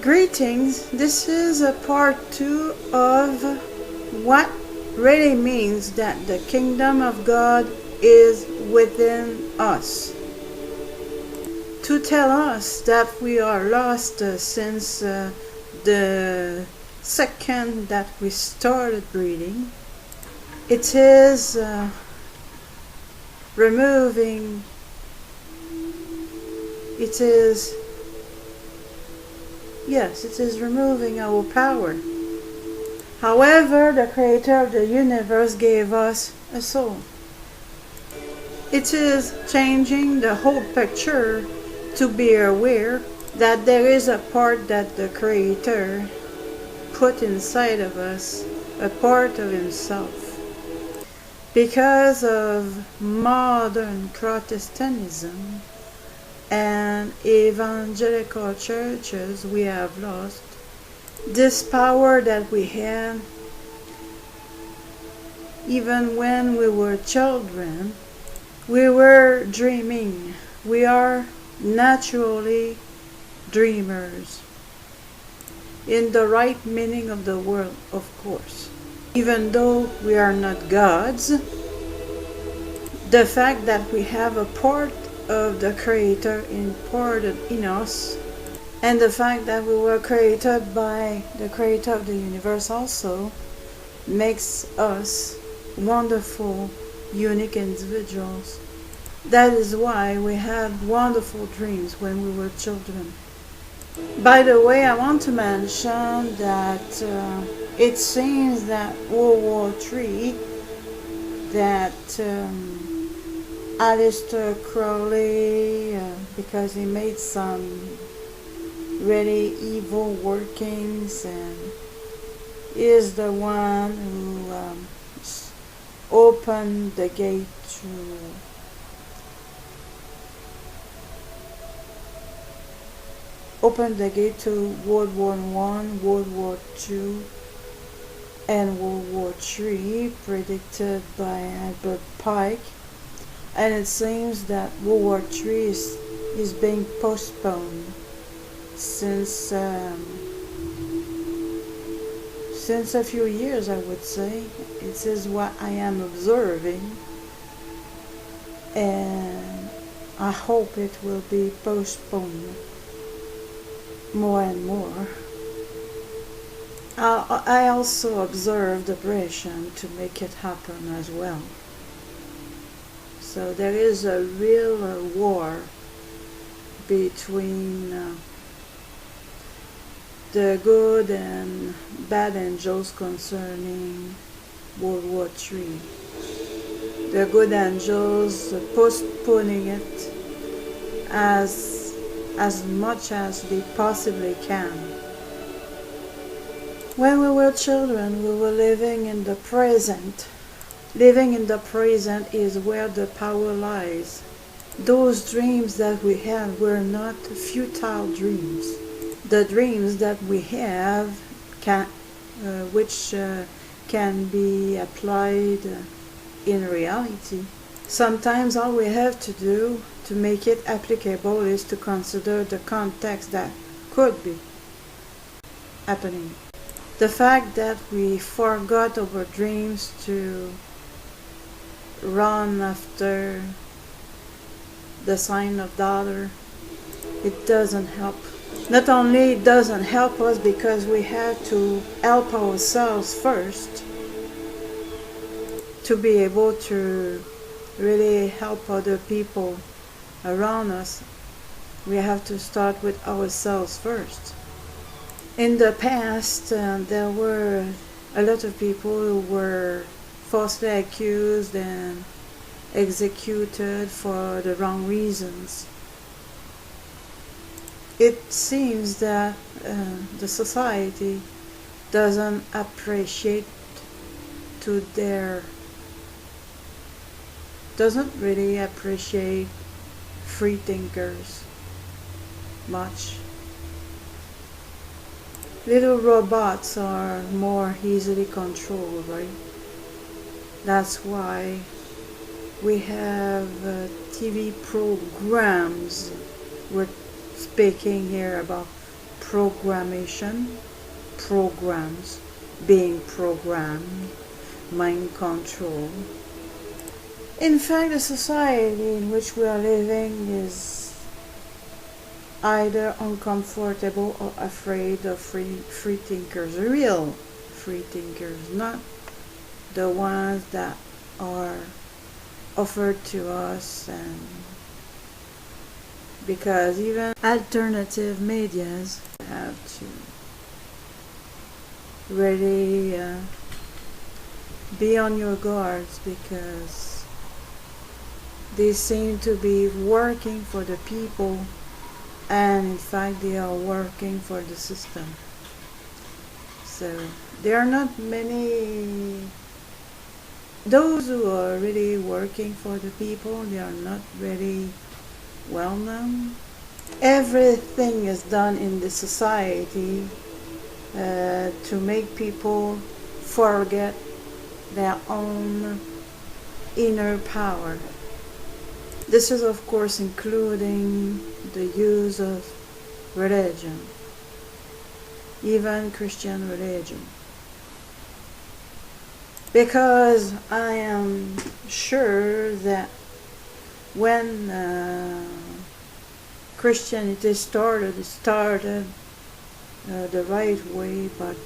Greetings, this is a part 2 of what really means that the kingdom of God is within us. To tell us that we are lost since the second that we started reading, it is removing, it is removing our power. However, the Creator of the universe gave us a soul. It is changing the whole picture to be aware that there is a part that the Creator put inside of us, a part of Himself. Because of modern Protestantism and evangelical churches, we have lost this power that we had even when we were children. We were dreaming. We are naturally dreamers in the right meaning of the word, of course. Even though we are not gods, the fact that we have a part of the Creator imparted in us, and the fact that we were created by the Creator of the universe also, makes us wonderful, unique individuals. That is why we had wonderful dreams when we were children. By the way, I want to mention that it seems that World War III, that Aleister Crowley, because he made some really evil workings, and is the one who opened the gate to World War I, World War II, and World War III, predicted by Albert Pike. And it seems that World War III is being postponed since a few years, I would say. It is what I am observing, and I hope it will be postponed more and more. I also observe the apparition to make it happen as well. So there is a real war between the good and bad angels concerning World War III. The good angels postponing it as much as they possibly can. When we were children, we were living in the present. Living in the present is where the power lies. Those dreams that we had were not futile dreams. The dreams that we have, which can be applied in reality. Sometimes all we have to do to make it applicable is to consider the context that could be happening. The fact that we forgot our dreams to run after the sign of dollar, it doesn't help. Not only it doesn't help us because we have to help ourselves first to be able to really help other people around us. We have to start with ourselves first. In the past, there were a lot of people who were falsely accused and executed for the wrong reasons. It seems that the society doesn't really appreciate free thinkers much. Little robots are more easily controlled, right? That's why we have TV programs. We're speaking here about programmation, programs, being programmed, mind control. In fact, the society in which we are living is either uncomfortable or afraid of free thinkers, real free thinkers, not the ones that are offered to us, and because even alternative medias have to really be on your guards, because they seem to be working for the people, and in fact they are working for the system. So there are not many, those who are really working for the people, they are not really well known. Everything is done in the society to make people forget their own inner power. This is of course including the use of religion, even Christian religion. Because I am sure that when Christianity started, it started the right way, but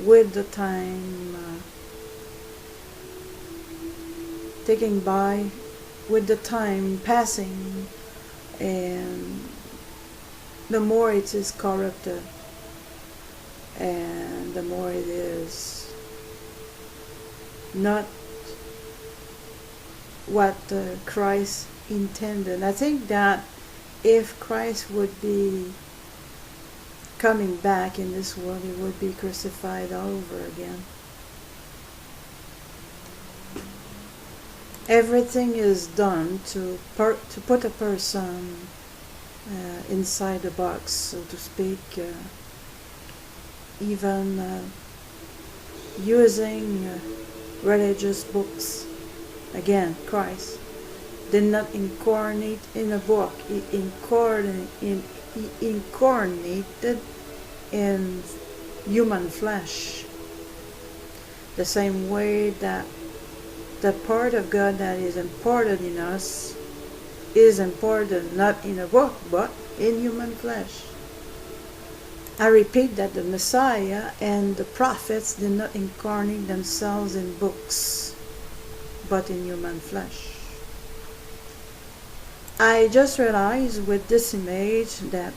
with the time taking by, with the time passing, and the more it is corrupted, and the more it is not what Christ intended. I think that if Christ would be coming back in this world, he would be crucified all over again. Everything is done to put a person inside the box, so to speak, even using religious books. Again, Christ did not incarnate in a book. He incarnated in human flesh. The same way that the part of God that is important in us is important not in a book, but in human flesh. I repeat that the Messiah and the prophets did not incarnate themselves in books, but in human flesh. I just realized with this image that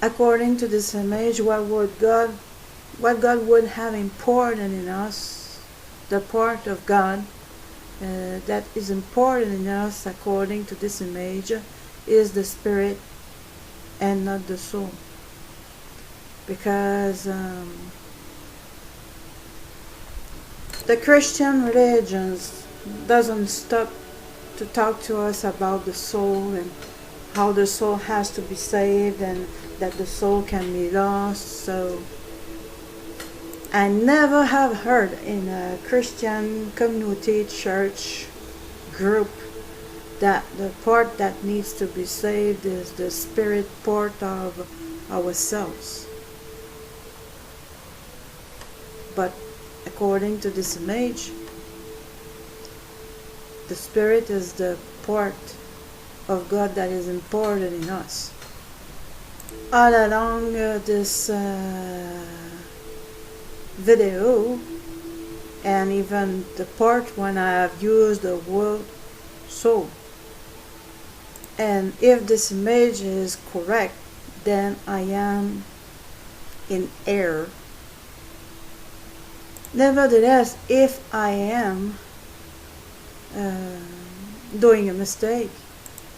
according to this image, what God would have important in us, the part of God that is important in us according to this image, is the spirit and not the soul. Because the Christian religions doesn't stop to talk to us about the soul and how the soul has to be saved and that the soul can be lost. So I never have heard in a Christian community, church, group, that the part that needs to be saved is the spirit part of ourselves. But according to this image, the spirit is the part of God that is important in us. All along this video, and even the part when I have used the word soul. And if this image is correct, then I am in error. Nevertheless, if I am doing a mistake,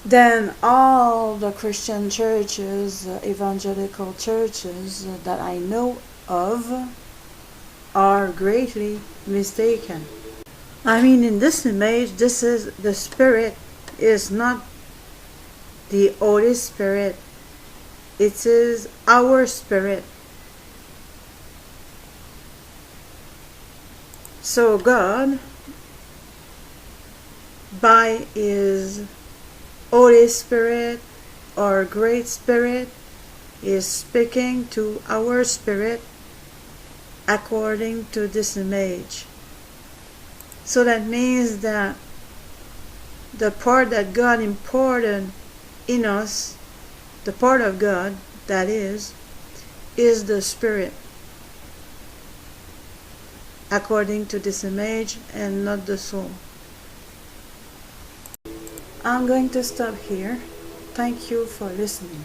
then all the Christian churches, evangelical churches that I know of are greatly mistaken. I mean, in this image, this is the spirit is not the Holy Spirit. It is our spirit. So God, by His Holy Spirit or Great Spirit, is speaking to our spirit according to this image. So that means that the part that God imported in us, the part of God that is the spirit, according to this image, and not the soul. I'm going to stop here. Thank you for listening.